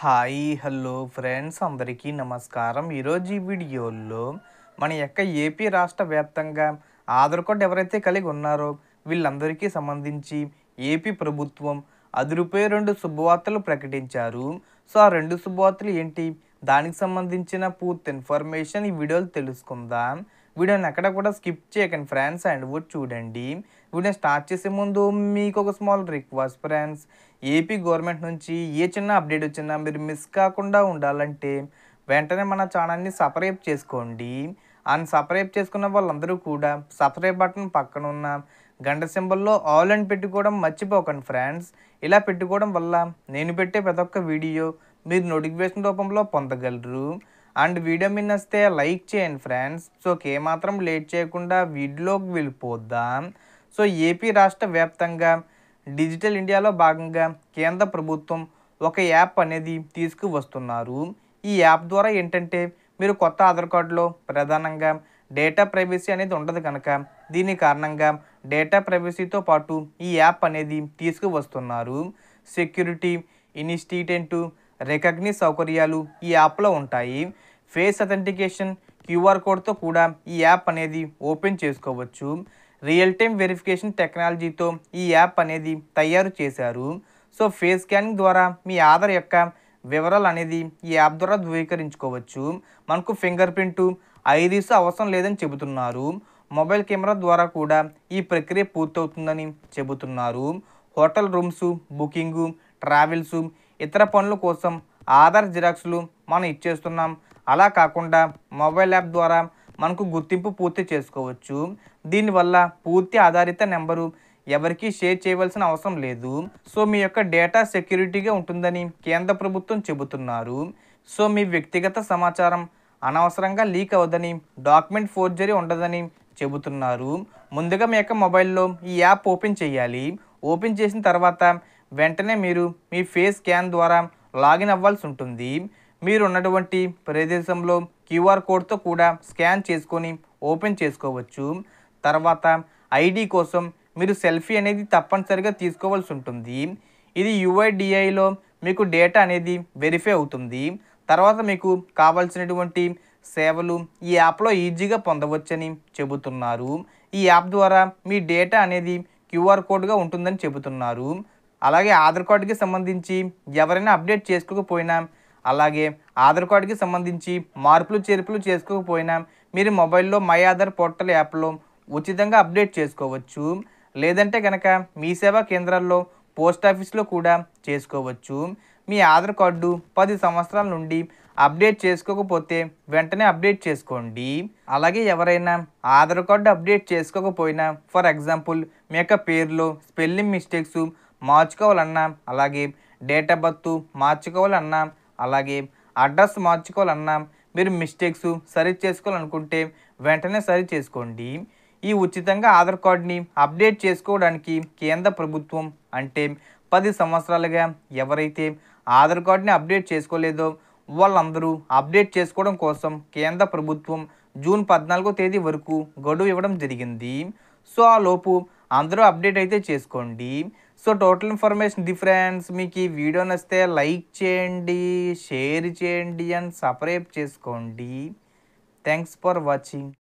Hi hello friends అందరికీ నమస్కారం. ఈరోజు ఈ వీడియోలో మన యొక్క ఏపీ రాష్ట్ర వ్యాప్తంగా ఆధార్ కార్డ్ ఎవరైతే కలిగి ఉన్నారో వీళ్ళందరికీ సంబంధించి ఏపీ ప్రభుత్వం అదిరిపోయే 2 శుభవార్తలు ప్రకటించారు. సో ఆ 2 శుభవార్తలు ఏంటి, దానికి సంబంధించిన పూర్తి ఇన్ఫర్మేషన్ ఈ వీడియోలో తెలుసుకుందాం. వీడియోని ఎక్కడ కూడా స్కిప్ చేయకండి ఫ్రెండ్స్, అండ్ కూడా చూడండి. వీడియోని స్టార్ట్ చేసే ముందు మీకు ఒక small request friends, AP government నుంచి ఏ చిన్న అప్డేట్ వచ్చినా మీరు మిస్ కాకుండా ఉండాలంటే వెంటనే మన ఛానల్ని సబ్స్క్రైబ్ చేసుకోండి. అండ్ సబ్స్క్రైబ్ చేసుకున్న వాళ్ళందరూ కూడా సబ్స్క్రైబ్ బటన్ పక్కన ఉన్న గంట సింబల్లో ఆల్ అని పెట్టుకోవడం మర్చిపోకండి ఫ్రెండ్స్. ఇలా పెట్టుకోవడం వల్ల నేను పెట్టే ప్రతి ఒక్క వీడియో మీరు నోటిఫికేషన్ రూపంలో పొందగలరు. అండ్ వీడియో మీద నచ్చితే లైక్ చేయండి ఫ్రెండ్స్. సో ఏమాత్రం లేట్ చేయకుండా వీడియోలోకి వెళ్ళిపోద్దాం. సో ఏపీ రాష్ట్ర వ్యాప్తంగా డిజిటల్ ఇండియాలో భాగంగా కేంద్ర ప్రభుత్వం ఒక యాప్ అనేది తీసుకువస్తున్నారు. ఈ యాప్ ద్వారా ఏంటంటే మీరు కొత్త ఆధార్ కార్డులో ప్రధానంగా డేటా ప్రైవసీ అనేది ఉండదు కనుక దీని కారణంగా డేటా ప్రైవసీతో పాటు ఈ యాప్ అనేది తీసుకువస్తున్నారు. సెక్యూరిటీ, ఇన్స్టిట్యూట్, రికగ్నిషన్ సౌకర్యాలు ఈ యాప్లో ఉంటాయి. ఫేస్ అథెంటికేషన్, క్యూఆర్ కోడ్తో కూడా ఈ యాప్ అనేది ఓపెన్ చేసుకోవచ్చు. రియల్ టైం వెరిఫికేషన్ టెక్నాలజీతో ఈ యాప్ అనేది తయారు చేశారు. సో ఫేస్ స్కానింగ్ ద్వారా మీ ఆధార్ యొక్క వివరాలు అనేది ఈ యాప్ ద్వారా ధృవీకరించుకోవచ్చు. మనకు ఫింగర్ ప్రింట్, ఐరిస్ అవసరం లేదని చెబుతున్నారు. మొబైల్ కెమెరా ద్వారా కూడా ఈ ప్రక్రియ పూర్తవుతుందని చెబుతున్నారు. హోటల్ రూమ్స్ బుకింగు, ట్రావెల్స్, ఇతర పనుల కోసం ఆధార్ జిరాక్స్లు మనం ఇచ్చేస్తున్నాం. అలా కాకుండా మొబైల్ యాప్ ద్వారా మనకు గుర్తింపు పూర్తి చేసుకోవచ్చు. దీనివల్ల పూర్తి ఆధారిత నెంబరు ఎవరికీ షేర్ చేయవలసిన అవసరం లేదు. సో మీ యొక్క డేటా సెక్యూరిటీగా ఉంటుందని కేంద్ర ప్రభుత్వం చెబుతున్నారు. సో మీ వ్యక్తిగత సమాచారం అనవసరంగా లీక్ అవ్వదని, డాక్యుమెంట్ ఫోర్జరీ ఉండదని చెబుతున్నారు. ముందుగా మీ యొక్క మొబైల్లో ఈ యాప్ ఓపెన్ చేయాలి. ఓపెన్ చేసిన తర్వాత వెంటనే మీరు మీ ఫేస్ స్కాన్ ద్వారా లాగిన్ అవ్వాల్సి ఉంటుంది. మీరు ఉన్నటువంటి ప్రదేశంలో క్యూఆర్ కోడ్తో కూడా స్కాన్ చేసుకొని ఓపెన్ చేసుకోవచ్చు. తర్వాత ఐడి కోసం మీరు సెల్ఫీ అనేది తప్పనిసరిగా తీసుకోవాల్సి ఉంటుంది. ఇది యూఐడిఐలో మీకు డేటా అనేది వెరిఫై అవుతుంది. తర్వాత మీకు కావాల్సినటువంటి సేవలు ఈ యాప్లో ఈజీగా పొందవచ్చని చెబుతున్నారు. ఈ యాప్ ద్వారా మీ డేటా అనేది క్యూఆర్ కోడ్గా ఉంటుందని చెబుతున్నారు. అలాగే ఆధార్ కార్డుకి సంబంధించి ఎవరైనా అప్డేట్ చేసుకోకపోయినా, అలాగే ఆధార్ కార్డుకి సంబంధించి మార్పులు చేర్పులు చేసుకోకపోయినా మీరు మొబైల్లో మై ఆధార్ పోర్టల్ యాప్లో ఉచితంగా అప్డేట్ చేసుకోవచ్చు. లేదంటే కనుక మీ సేవా కేంద్రాల్లో, పోస్ట్ ఆఫీస్లో కూడా చేసుకోవచ్చు. మీ ఆధార్ కార్డు 10 సంవత్సరాల నుండి అప్డేట్ చేసుకోకపోతే వెంటనే అప్డేట్ చేసుకోండి. అలాగే ఎవరైనా ఆధార్ కార్డు అప్డేట్ చేసుకోకపోయినా, ఫర్ ఎగ్జాంపుల్ మీ యొక్క పేరులో స్పెల్లింగ్ మిస్టేక్స్ మార్చుకోవాలన్నా, అలాగే డేట్ ఆఫ్ బర్త్ మార్చుకోవాలన్నా, అలాగే అడ్రస్ మార్చుకోవాలన్నా, మీరు మిస్టేక్స్ సరి చేసుకోవాలనుకుంటే వెంటనే సరి చేసుకోండి. ఈ ఉచితంగా ఆధార్ కార్డుని అప్డేట్ చేసుకోవడానికి కేంద్ర ప్రభుత్వం అంటే 10 సంవత్సరాలుగా ఎవరైతే ఆధార్ కార్డుని అప్డేట్ చేసుకోలేదో వాళ్ళందరూ అప్డేట్ చేసుకోవడం కోసం కేంద్ర ప్రభుత్వం జూన్ 14వ తేదీ వరకు గడువు ఇవ్వడం జరిగింది. సో ఆ లోపు అందరూ అప్డేట్ అయితే చేసుకోండి. So total information difference. మీకు ఈ వీడియో నచ్చితే లైక్ చేయండి, షేర్ చేయండి అండ్ సబ్స్క్రైబ్ చేసుకోండి. Thanks for watching.